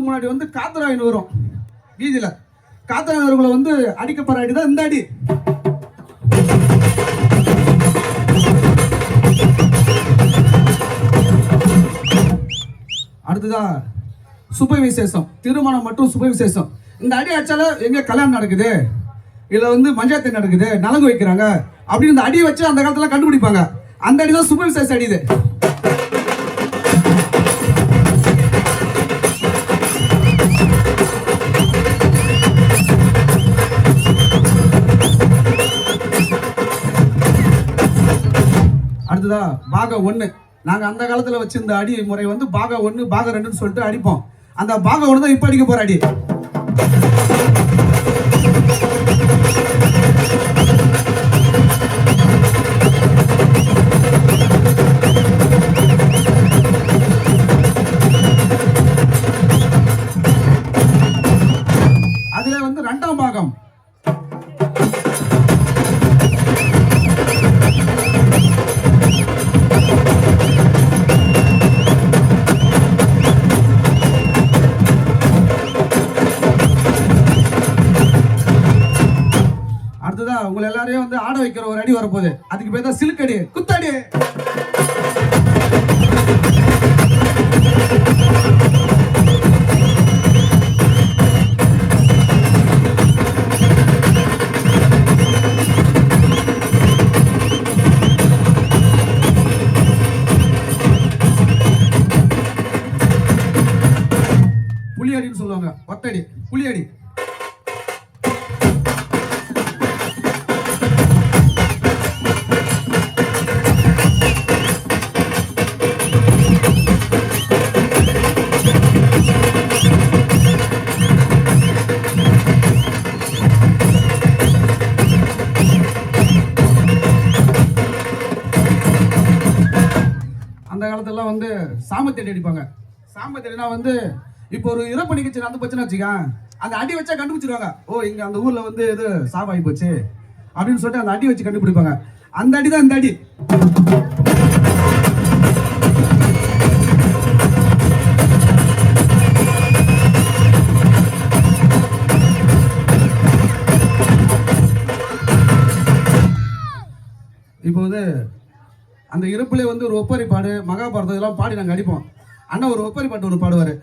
முன்னாடி வந்து காத்தராயன் வரும் வீதியில. காத்தராயர்களை வந்து அடிக்கப்படுற அடி தான் இந்த அடி. அடுத்ததான் சுப விசேஷம், திருமணம் மற்றும் சுப விசேஷம். இந்த அடி அடிச்சால எங்க கல்யாணம் நடக்குது, இதுல வந்து மஞ்சாத்தி நடக்குது, நலங்கு வைக்கிறாங்க அப்படின்னு இந்த அடியை வச்சு அந்த காலத்துல கண்டுபிடிப்பாங்க. அந்த அடி தான் சுப விசேஷ அடி. இது அடுத்ததா பாகம் 1. நாங்க அந்த காலத்துல வச்சிருந்த அடி முறை வந்து பாகம் 1 பாகம் 2ன்னு சொல்லிட்டு அடிப்போம். அந்த பாகம் 1 தான் இப்ப அடிக்க போற அடி. அதுல வந்து 2ஆம் பாகம். அடுத்ததான் உங்களை எல்லாரையும் வந்து ஆட வைக்கிற ஒரு அடி வரப்போகுது. அதுக்கு பேர் தான் சிலுக்கடி, குத்தடி. புலியடின்னு சொல்லுவாங்க, ஒத்தடி, புலியடி. அந்த காலத்துல வந்து சாமத்தடி அடிப்பாங்க. சாமத்தடினா வந்து இப்போ ஒரு இறப்பு நிகழ்ச்சி நடந்து போச்சுன்னு வச்சுக்க, அந்த அடி வச்சா கண்டுபிடிச்சிருவாங்க. ஓ இங்க அந்த ஊர்ல வந்து இது சாவாகி போச்சு அப்படின்னு சொல்லிட்டு அந்த அடி வச்சு கண்டுபிடிப்பாங்க. அந்த அடி தான் இந்த அடி. இப்போ வந்து அந்த இறப்புல வந்து ஒரு ஒப்பரி பாடு, மகாபாரதம் இதெல்லாம் பாடி நாங்கள் அடிப்போம். அண்ணா ஒரு ஒப்பரி பாட்டு ஒரு பாடுவார்.